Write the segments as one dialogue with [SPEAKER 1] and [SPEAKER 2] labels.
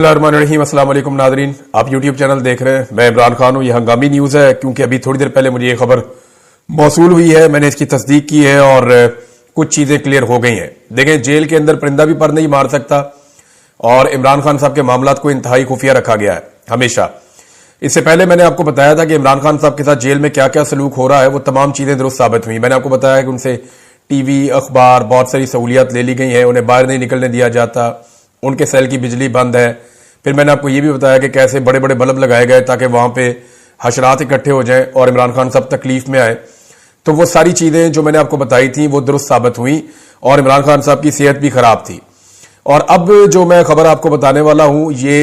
[SPEAKER 1] अस्सलाम वालेकुम नादरीन, आप यूट्यूब चैनल देख रहे हैं। मैं इमरान खान हूं। यह हंगामी न्यूज है क्योंकि अभी थोड़ी देर पहले मुझे ये खबर मौसूल हुई है। मैंने इसकी तस्दीक की है और कुछ चीजें क्लियर हो गई हैं। देखें, जेल के अंदर परिंदा भी पर नहीं मार सकता और इमरान खान साहब के मामलात को इंतहाई खुफिया रखा गया है हमेशा। इससे पहले मैंने आपको बताया था कि इमरान खान साहब के साथ जेल में क्या क्या सलूक हो रहा है, वो तमाम चीजें दुरुस्त साबित हुई। मैंने आपको बताया कि उनसे टीवी, अखबार, बहुत सारी सहूलियात ले ली गई हैं, उन्हें बाहर नहीं निकलने दिया जाता, उनके सेल की बिजली बंद है। फिर मैंने आपको यह भी बताया कि कैसे बड़े बड़े बल्ब लगाए गए ताकि वहां पे हशरात इकट्ठे हो जाएं और इमरान खान साहब तकलीफ में आए। तो वो सारी चीजें जो मैंने आपको बताई थी वो दुरुस्त साबित हुई और इमरान खान साहब की सेहत भी खराब थी। और अब जो मैं खबर आपको बताने वाला हूं ये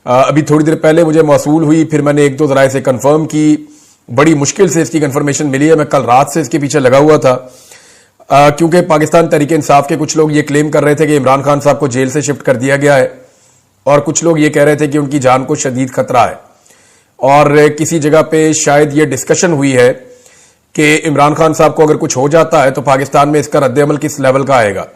[SPEAKER 1] अभी थोड़ी देर पहले मुझे मौसूल हुई, फिर मैंने एक दो जराए से कंफर्म की। बड़ी मुश्किल से इसकी कंफर्मेशन मिली है। मैं कल रात से इसके पीछे लगा हुआ था क्योंकि पाकिस्तान तहरीक इंसाफ के कुछ लोग ये क्लेम कर रहे थे कि इमरान खान साहब को जेल से शिफ्ट कर दिया गया है और कुछ लोग ये कह रहे थे कि उनकी जान को शदीद खतरा है। और किसी जगह पे शायद ये डिस्कशन हुई है कि इमरान खान साहब को अगर कुछ हो जाता है तो पाकिस्तान में इसका रद्द-ए-अमल किस लेवल का आएगा।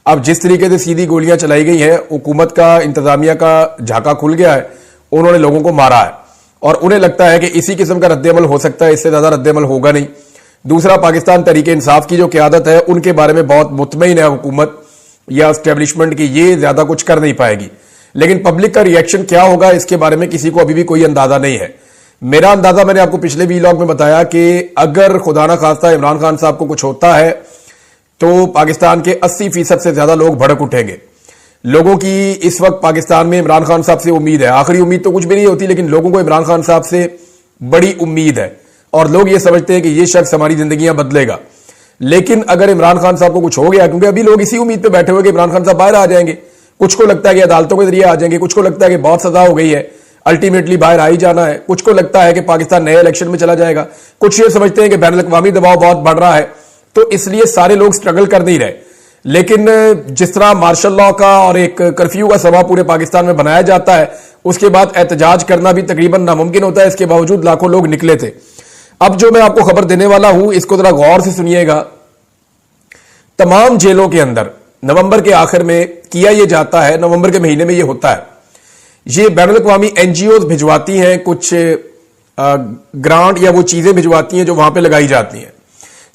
[SPEAKER 1] अब जिस तरीके से सीधी गोलियां चलाई गई हैं, हुकूमत का, इंतजामिया का झाका खुल गया है, उन्होंने लोगों को मारा है और उन्हें लगता है कि इसी किस्म का रद्द-ए-अमल हो सकता है, इससे ज्यादा रद्द-ए-अमल होगा नहीं। दूसरा, पाकिस्तान तहरीक इंसाफ की जो क्यादत है उनके बारे में बहुत मुतमईन है हुकूमत या एस्टेब्लिशमेंट की, ये ज्यादा कुछ कर नहीं पाएगी। लेकिन पब्लिक का रिएक्शन क्या होगा इसके बारे में किसी को अभी भी कोई अंदाजा नहीं है। मेरा अंदाजा मैंने आपको पिछले वीलॉग में बताया कि अगर खुदा ना खास्ता इमरान खान साहब को कुछ होता है तो पाकिस्तान के 80% से ज्यादा लोग भड़क उठेंगे। लोगों की इस वक्त पाकिस्तान में इमरान खान साहब से उम्मीद है। आखिरी उम्मीद तो कुछ भी नहीं होती, लेकिन लोगों को इमरान खान साहब से बड़ी उम्मीद है और लोग ये समझते हैं कि ये शख्स हमारी जिंदगियां बदलेगा। लेकिन अगर इमरान खान साहब को कुछ हो गया, क्योंकि अभी लोग इसी उम्मीद पर बैठे हुए कि इमरान खान साहब बाहर आ जाएंगे, कुछ को लगता है कि अदालतों के जरिए आ जाएंगे, कुछ को लगता है कि बहुत सजा हो गई है, अल्टीमेटली बाहर आ ही जाना है, कुछ को लगता है कि पाकिस्तान नए इलेक्शन में चला जाएगा, कुछ ये समझते हैं कि बैनुल अक़वामी दबाव बहुत बढ़ रहा है, तो इसलिए सारे लोग स्ट्रगल कर नहीं रहे। लेकिन जिस तरह मार्शल लॉ का और एक कर्फ्यू का सभा पूरे पाकिस्तान में बनाया जाता है, उसके बाद एहतजाज करना भी तकरीबन नामुमकिन होता है। इसके बावजूद लाखों लोग निकले थे। अब जो मैं आपको खबर देने वाला हूं इसको जरा गौर से सुनिएगा। तमाम जेलों के अंदर नवंबर के आखिर में किया यह जाता है, नवंबर के महीने में यह होता है, ये बैनुल अक़वामी एनजीओज भिजवाती हैं कुछ ग्रांट या वो चीजें भिजवाती हैं जो वहां पे लगाई जाती हैं।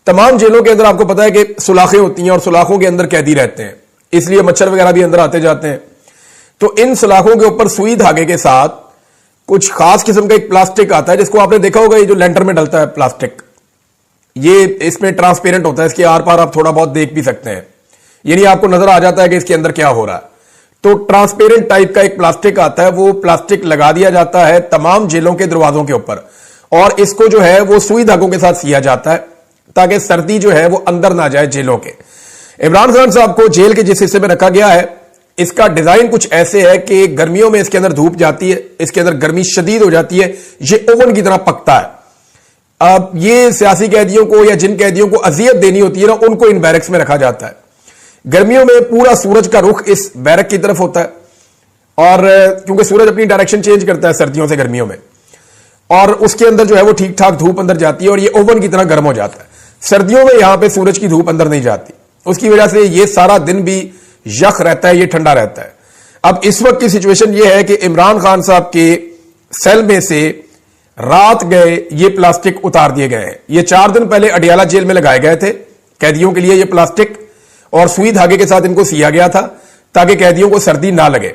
[SPEAKER 1] तमाम जेलों के अंदर आपको पता है कि सुलाखें होती हैं और सुलाखों के अंदर कैदी रहते हैं, इसलिए मच्छर वगैरह भी अंदर आते जाते हैं। तो इन सुलाखों के ऊपर सुई धागे के साथ कुछ खास किस्म का एक प्लास्टिक आता है, जिसको आपने देखा होगा, ये जो लेंटर में डलता है प्लास्टिक, ये इसमें ट्रांसपेरेंट होता है, इसके आर पार आप थोड़ा बहुत देख भी सकते हैं, यानी आपको नजर आ जाता है कि इसके अंदर क्या हो रहा है। तो ट्रांसपेरेंट टाइप का एक प्लास्टिक आता है, वो प्लास्टिक लगा दिया जाता है तमाम जेलों के दरवाजों के ऊपर और इसको जो है वो सुई धागों के साथ सिया जाता है ताकि सर्दी जो है वो अंदर ना जाए जेलों के। इमरान खान साहब को जेल के जिस हिस्से में रखा गया है, इसका डिजाइन कुछ ऐसे है कि गर्मियों में इसके अंदर धूप जाती है, इसके अंदर गर्मी शदीद हो जाती है, ये ओवन की तरह पकता है। अब ये सियासी कैदियों को या जिन कैदियों को अजियत देनी होती है ना, उनको इन बैरक्स में रखा जाता है। गर्मियों में पूरा सूरज का रुख इस बैरक की तरफ होता है और क्योंकि सूरज अपनी डायरेक्शन चेंज करता है सर्दियों से गर्मियों में, और उसके अंदर जो है वो ठीक ठाक धूप अंदर जाती है और ये ओवन की तरह गर्म हो जाता है। सर्दियों में यहां पे सूरज की धूप अंदर नहीं जाती, उसकी वजह से ये सारा दिन भी यख रहता है, ये ठंडा रहता है। अब इस वक्त की सिचुएशन ये है कि इमरान खान साहब के सेल में से रात गए ये प्लास्टिक उतार दिए गए हैं। ये 4 दिन पहले अडियाला जेल में लगाए गए थे कैदियों के लिए ये प्लास्टिक, और सुई धागे के साथ इनको सिया गया था ताकि कैदियों को सर्दी ना लगे।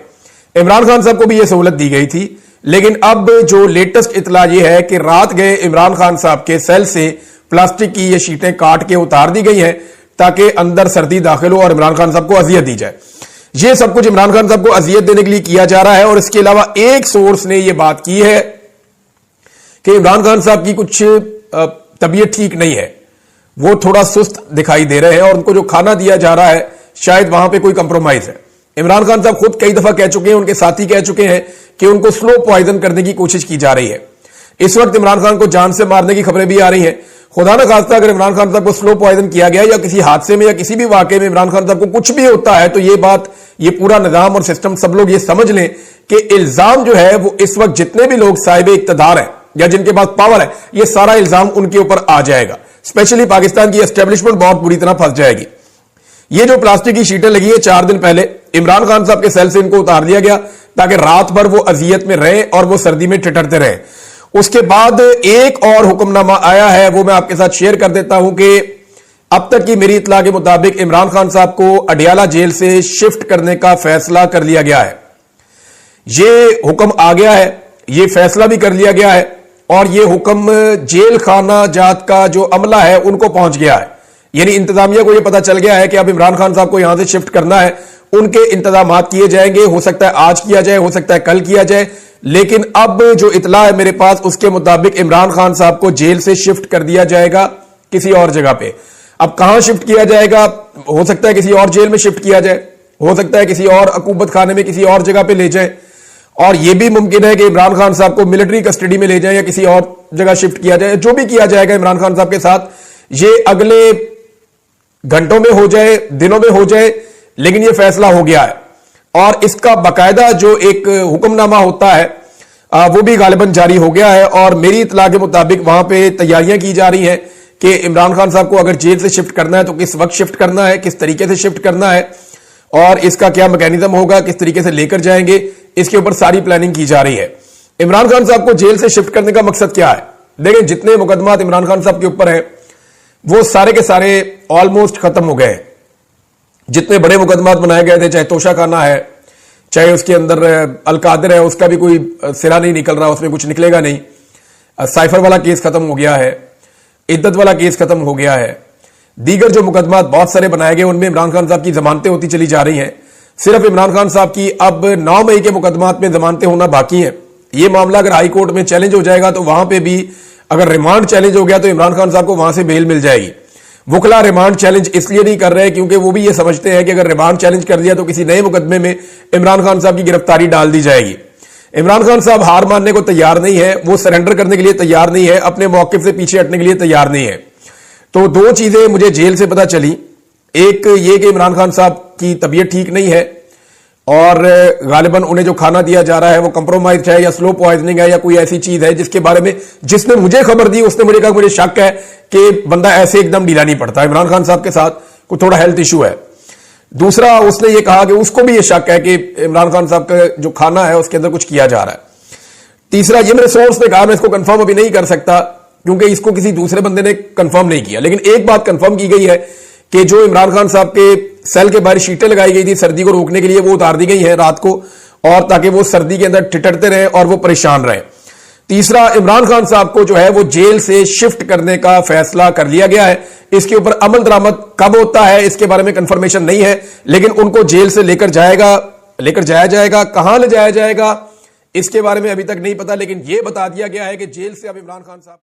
[SPEAKER 1] इमरान खान साहब को भी यह सहूलत दी गई थी, लेकिन अब जो लेटेस्ट इतला यह है कि रात गए इमरान खान साहब के सेल से प्लास्टिक की ये शीटें काट के उतार दी गई हैं ताकि अंदर सर्दी दाखिल हो और इमरान खान साहब को अजियत दी जाए। यह सब कुछ इमरान खान साहब को अजियत देने के लिए किया जा रहा है। और इसके अलावा एक सोर्स ने यह बात की है कि इमरान खान साहब की कुछ तबीयत ठीक नहीं है, वो थोड़ा सुस्त दिखाई दे रहे हैं और उनको जो खाना दिया जा रहा है शायद वहां पे कोई कंप्रोमाइज है। इमरान खान साहब खुद कई दफा कह चुके हैं, उनके साथी कह चुके हैं कि उनको स्लो पॉइजन करने की कोशिश की जा रही है। इस वक्त इमरान खान को जान से मारने की खबरें भी आ रही हैं। खुदा ना खास्ता अगर इमरान खान साहब को स्लो पॉइजन किया गया या किसी हादसे में या किसी भी वाकये में इमरान खान साहब को कुछ भी होता है, तो ये बात, ये पूरा निजाम और सिस्टम, सब लोग ये समझ लें कि इल्जाम जो है वो इस वक्त जितने भी लोग साहिब इक्तदार हैं या जिनके पास पावर है, ये सारा इल्जाम उनके ऊपर आ जाएगा। स्पेशली पाकिस्तान की एस्टेब्लिशमेंट बहुत बुरी तरह फंस जाएगी। ये जो प्लास्टिक की शीटें लगी है 4 दिन पहले, इमरान खान साहब के सेल से इनको उतार दिया गया ताकि रात भर वो अजियत में रहें और वो सर्दी में ठिठरते रहें। उसके बाद एक और हुक्मनामा आया है, वो मैं आपके साथ शेयर कर देता हूं कि अब तक की मेरी इत्तला के मुताबिक इमरान खान साहब को अडियाला जेल से शिफ्ट करने का फैसला कर लिया गया है। ये हुक्म आ गया है, ये फैसला भी कर लिया गया है और ये हुक्म जेल खाना जात का जो अमला है उनको पहुंच गया है। यानी इंतजामिया को ये पता चल गया है कि अब इमरान खान साहब को यहां से शिफ्ट करना है, उनके इंतजामात किए जाएंगे। हो सकता है आज किया जाए, हो सकता है कल किया जाए, लेकिन अब जो इतला है मेरे पास उसके मुताबिक इमरान खान साहब को जेल से शिफ्ट कर दिया जाएगा किसी और जगह पे। अब कहां शिफ्ट किया जाएगा, हो सकता है किसी और जेल में शिफ्ट किया जाए, हो सकता है किसी और अकूबत खाने में किसी और जगह पे ले जाए, और यह भी मुमकिन है कि इमरान खान साहब को मिलिट्री कस्टडी में ले जाए या किसी और जगह शिफ्ट किया जाए। जो भी किया जाएगा इमरान खान साहब के साथ, ये अगले घंटों में हो जाए, दिनों में हो जाए, लेकिन यह फैसला हो गया है। और इसका बाकायदा जो एक हुक्मनामा होता है वो भी गालिबन जारी हो गया है और मेरी इत्तला के मुताबिक वहां पे तैयारियां की जा रही हैं कि इमरान खान साहब को अगर जेल से शिफ्ट करना है तो किस वक्त शिफ्ट करना है, किस तरीके से शिफ्ट करना है और इसका क्या मैकेनिज्म होगा, किस तरीके से लेकर जाएंगे, इसके ऊपर सारी प्लानिंग की जा रही है। इमरान खान साहब को जेल से शिफ्ट करने का मकसद क्या है? देखिए, जितने मुकदमात इमरान खान साहब के ऊपर हैं वो सारे के सारे ऑलमोस्ट खत्म हो गए। जितने बड़े मुकदमात बनाए गए थे, चाहे तोशा खाना है, चाहे उसके अंदर अलकादर है, उसका भी कोई सिरा नहीं निकल रहा, उसमें कुछ निकलेगा नहीं। साइफर वाला केस खत्म हो गया है, इद्दत वाला केस खत्म हो गया है। दीगर जो मुकदमात बहुत सारे बनाए गए उनमें इमरान खान साहब की जमानतें होती चली जा रही हैं। सिर्फ इमरान खान साहब की अब 9 मई के मुकदमात में जमानतें होना बाकी हैं। यह मामला अगर हाई कोर्ट में चैलेंज हो जाएगा तो वहां पे भी अगर रिमांड चैलेंज हो गया तो इमरान खान साहब को वहां से बेल मिल जाएगी। वकला रिमांड चैलेंज इसलिए नहीं कर रहे क्योंकि वो भी ये समझते हैं कि अगर रिमांड चैलेंज कर दिया तो किसी नए मुकदमे में इमरान खान साहब की गिरफ्तारी डाल दी जाएगी। इमरान खान साहब हार मानने को तैयार नहीं है, वो सरेंडर करने के लिए तैयार नहीं है, अपने मौकिफ से पीछे हटने के लिए तैयार नहीं है। तो दो चीजें मुझे जेल से पता चली, एक ये कि इमरान खान साहब की तबीयत ठीक नहीं है और गालिबन उन्हें जो खाना दिया जा रहा है वो कंप्रोमाइज है या स्लो पॉइजनिंग है या कोई ऐसी चीज है जिसके बारे में जिसने मुझे खबर दी उसने मुझे कहा मुझे शक है कि बंदा ऐसे एकदम ढीला नहीं पड़ता, इमरान खान साहब के साथ कोई थोड़ा हेल्थ इशू है। दूसरा, उसने ये कहा कि उसको भी ये शक है कि इमरान खान साहब का जो खाना है उसके अंदर कुछ किया जा रहा है। तीसरा, ये मेरे सोर्स ने कहा, मैं इसको कंफर्म अभी नहीं कर सकता क्योंकि इसको किसी दूसरे बंदे ने कंफर्म नहीं किया, लेकिन एक बात कंफर्म की गई है कि जो इमरान खान साहब के सेल के बाहर शीटें लगाई गई थी सर्दी को रोकने के लिए वो उतार दी गई हैं रात को, और ताकि वो सर्दी के अंदर ठिठरते रहे और वो परेशान रहे। तीसरा, इमरान खान साहब को जो है वो जेल से शिफ्ट करने का फैसला कर लिया गया है। इसके ऊपर अमल दरामद कब होता है इसके बारे में कंफर्मेशन नहीं है, लेकिन उनको जेल से लेकर जाया जाएगा। कहां ले जाया जाएगा इसके बारे में अभी तक नहीं पता, लेकिन यह बता दिया गया है कि जेल से अब इमरान खान साहब